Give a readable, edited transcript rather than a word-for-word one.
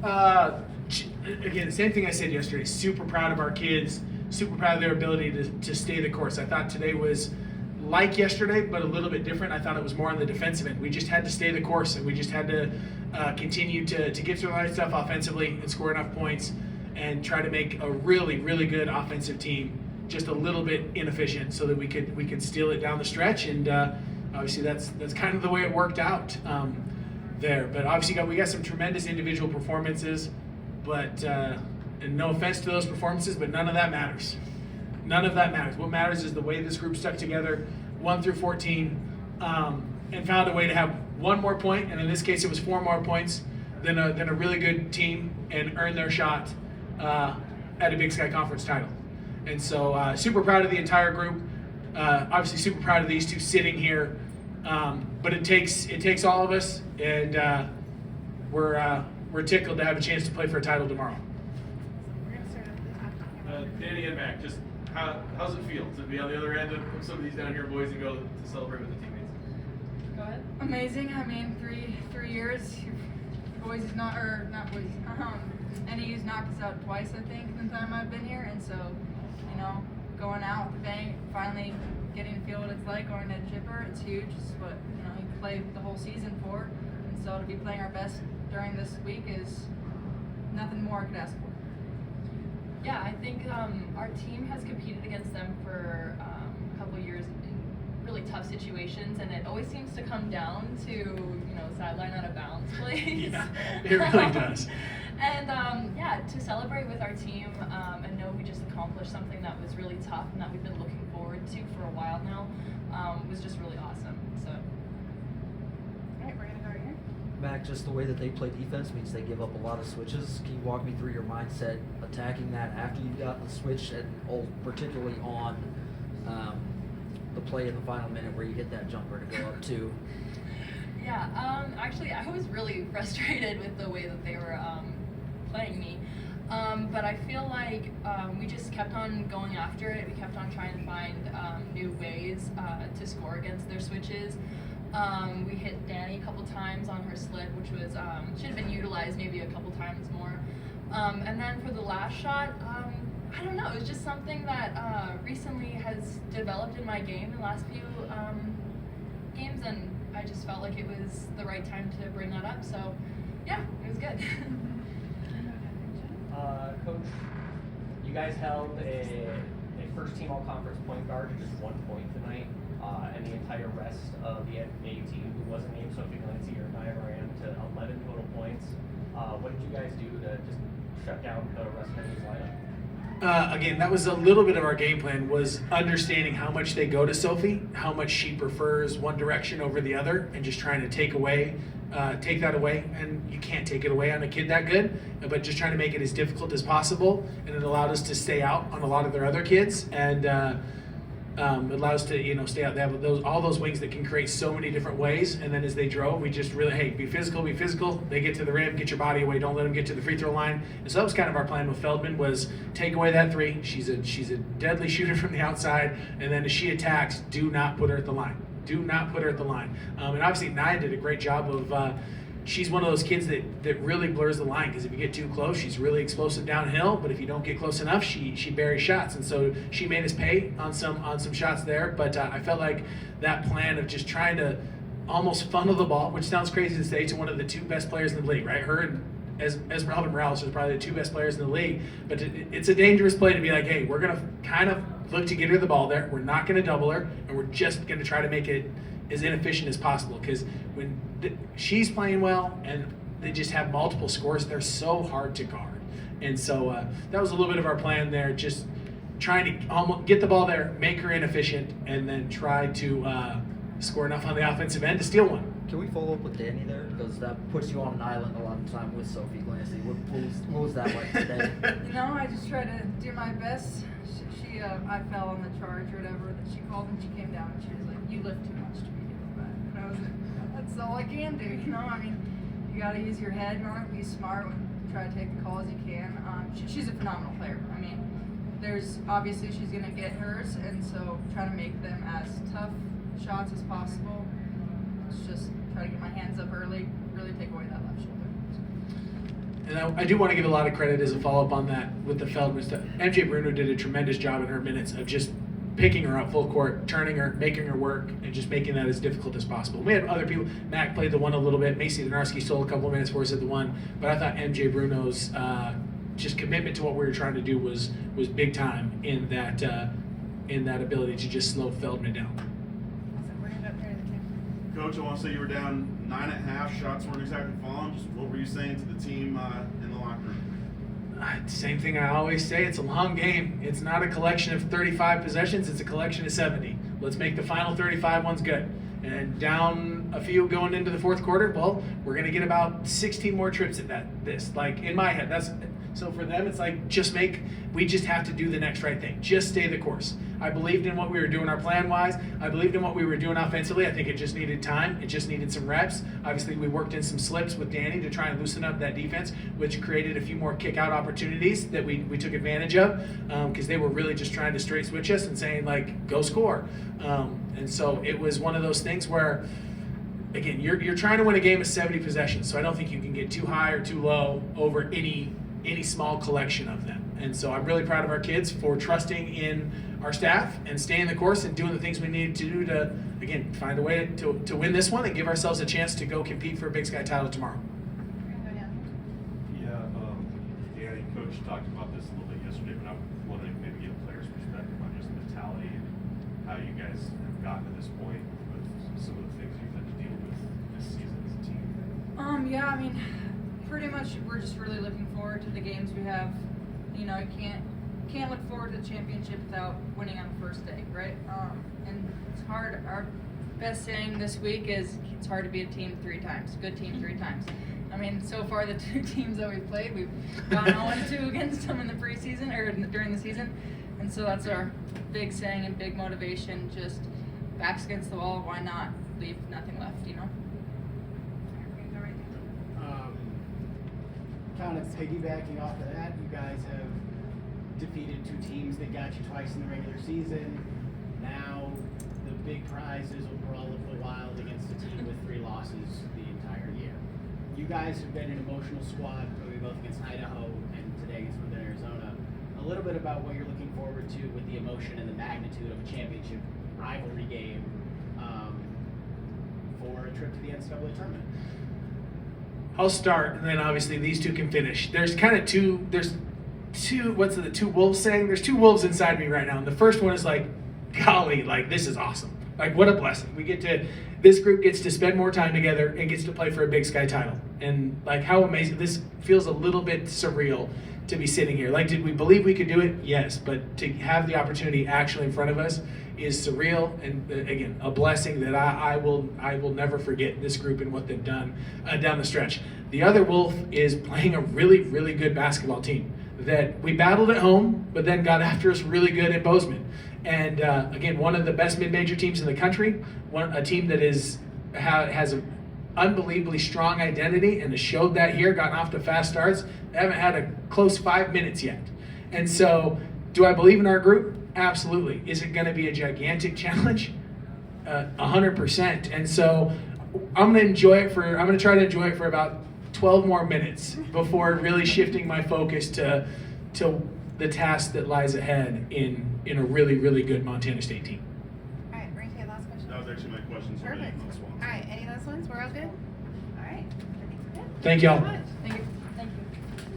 Again, the same thing I said yesterday. Super proud of our kids. Super proud of their ability to stay the course. I thought today was like yesterday, but a little bit different. I thought it was more on the defensive end. We just had to stay the course, and we just had to continue to get through the right stuff offensively and score enough points and try to make a really, really good offensive team just a little bit inefficient so that we could steal it down the stretch. And obviously that's kind of the way it worked out there. But obviously we got some tremendous individual performances, but and no offense to those performances, but none of that matters. None of that matters. What matters is the way this group stuck together, 1 through 14, and found a way to have one more point, and in this case it was 4 more points than a really good team, and earn their shot at a Big Sky Conference title. And so super proud of the entire group. Obviously super proud of these two sitting here, but it takes all of us, and we're tickled to have a chance to play for a title tomorrow. We're gonna start at the top. Danny and Mack, just how's it feel to be on the other end of some of these down here in Boise and go to celebrate with the teammates? Go ahead. Amazing. I mean, three years. Boise's not Boise. NEU's knocked us out twice, I think, in the time I've been here, and so, going out with the bang, finally getting to feel what it's like going to Chipper, it's huge. It's what you play the whole season for, and so to be playing our best during this week is nothing more I could ask for. Yeah, I think our team has competed against them for a couple years in really tough situations, and it always seems to come down to sideline out of bounds plays. Yeah, it really does. And to celebrate with our team and know we just accomplished something that was really tough and that we've been looking forward to for a while now was just really awesome. So. All right, we're gonna go right here. Mac, just the way that they play defense means they give up a lot of switches. Can you walk me through your mindset attacking that after you got the switch, and particularly on the play in the final minute where you hit that jumper to go up 2? Yeah, actually, I was really frustrated with the way that they were playing me. But I feel like we just kept on going after it. We kept on trying to find new ways to score against their switches. We hit Dani a couple times on her slid, which was should have been utilized maybe a couple times more. And then for the last shot, I don't know, it was just something that recently has developed in my game the last few games, and I just felt like it was the right time to bring that up. So yeah, it was good. Coach, you guys held a first team all-conference point guard to just 1 point tonight, and the entire rest of the AU team who wasn't named, Sophie Glancy or Nia Moran, to 11 total points. What did you guys do to just shut down the rest of the lineup? Again, that was a little bit of our game plan, was understanding how much they go to Sophie, how much she prefers one direction over the other, and just trying to take that away. And you can't take it away on a kid that good, but just trying to make it as difficult as possible. And it allowed us to stay out on a lot of their other kids, and it allowed us to stay out. They have all those wings that can create so many different ways. And then as they drove, we just really, be physical, be physical. They get to the rim, get your body away. Don't let them get to the free throw line. And so that was kind of our plan with Feldman, was take away that 3. She's a deadly shooter from the outside. And then as she attacks, do not put her at the line. Do not put her at the line. And obviously Nia did a great job of, she's one of those kids that really blurs the line, because if you get too close, she's really explosive downhill, but if you don't get close enough, she buries shots. And so she made us pay on some shots there. But I felt like that plan of just trying to almost funnel the ball, which sounds crazy to say, to one of the 2 best players in the league, right? Her and Esmeralda Morales are probably the 2 best players in the league. But it's a dangerous play to be like, hey, we're going to kind of look to get her the ball there. We're not going to double her, and we're just going to try to make it as inefficient as possible, because when she's playing well and they just have multiple scores, they're so hard to guard. And so that was a little bit of our plan there, just trying to almost get the ball there, make her inefficient, and then try to score enough on the offensive end to steal one. Can we follow up with Dani there? Because that puts you on an island a lot of time with Sophie Glancy. What was that like today? I just try to do my best. I fell on the charge or whatever that she called, and she came down and she was like, "You lift too much to be doing that." And I was like, "That's all I can do." You got to use your head, be smart, and try to take the calls you can. She's a phenomenal player. There's obviously she's gonna get hers, and so try to make them as tough shots as possible. It's just try to get my hands up early, really take away that left shoulder. And I do want to give a lot of credit as a follow-up on that with the Feldman stuff. MJ Bruno did a tremendous job in her minutes of just picking her up full court, turning her, making her work, and just making that as difficult as possible. We had other people. Mack played the one a little bit. Macy Donarski stole a couple of minutes for us at the one. But I thought MJ Bruno's just commitment to what we were trying to do was big time in that ability to just slow Feldman down. Awesome. We're gonna go up here to the camera. Coach, I want to say you were down 9.5. Shots weren't exactly falling. Just what were you saying to the team in the locker room? Same thing I always say, it's a long game. It's not a collection of 35 possessions, it's a collection of 70. Let's make the final 35 ones good. And down a few going into the fourth quarter, well, we're going to get about 16 more trips at this. Like, in my head, so for them, it's like, we just have to do the next right thing. Just stay the course. I believed in what we were doing our plan-wise. I believed in what we were doing offensively. I think it just needed time. It just needed some reps. Obviously, we worked in some slips with Dani to try and loosen up that defense, which created a few more kick-out opportunities that we took advantage of because they were really just trying to straight switch us and saying, like, go score. And so it was one of those things where, again, you're trying to win a game of 70 possessions, so I don't think you can get too high or too low over any small collection of them. And so I'm really proud of our kids for trusting in our staff and staying the course and doing the things we needed to do to, again, find a way to win this one and give ourselves a chance to go compete for a Big Sky title tomorrow. We're gonna go down here. Yeah, Dani, Coach talked about this a little bit yesterday, but I'm wondering maybe get a player's perspective on just mentality and how you guys have gotten to this point with some of the things you've had to deal with this season as a team. Yeah, I mean, pretty much we're just really looking forward to the games we have. You know, you can't look forward to the championship without winning on the first day, right? And it's hard. Our best saying this week is it's hard to beat a team 3 times, good team 3 times. I mean, so far the 2 teams that we've played, we've gone 0-2 against them in the preseason or during the season, and so that's our big saying and big motivation. Just backs against the wall. Why not leave nothing left? You know. We're gonna go right there. Kind of piggybacking off of that, you guys have defeated 2 teams that got you twice in the regular season. Now the big prize is a brawl of the wild against a team with 3 losses the entire year. You guys have been an emotional squad, both against Idaho and today against Northern Arizona. A little bit about what you're looking forward to with the emotion and the magnitude of a championship rivalry game for a trip to the NCAA tournament. I'll start, and then obviously these 2 can finish. There's kind of two. What's the 2 wolves saying? There's 2 wolves inside me right now, and the first one is like, golly, like this is awesome. Like what a blessing. This group gets to spend more time together and gets to play for a Big Sky title. And like how amazing, this feels a little bit surreal to be sitting here. Like, did we believe we could do it? Yes, but to have the opportunity actually in front of us is surreal, and again, a blessing that I will never forget this group and what they've done down the stretch. The other wolf is playing a really, really good basketball team that we battled at home, but then got after us really good at Bozeman. And again, one of the best mid-major teams in the country, a team that has an unbelievably strong identity and has showed that here, gotten off to fast starts. They haven't had a close 5 minutes yet. And so, do I believe in our group? Absolutely. Is it going to be a gigantic challenge? 100%. And so, I'm going to try to enjoy it for about 12 more minutes before really shifting my focus to the task that lies ahead in a really, really good Montana State team. All right, we're gonna take the last question. That was actually my question. So Perfect. last one. All right, any last ones? We're all good? All right. I think we're good. Thank y'all. Thank you so much. Thank you.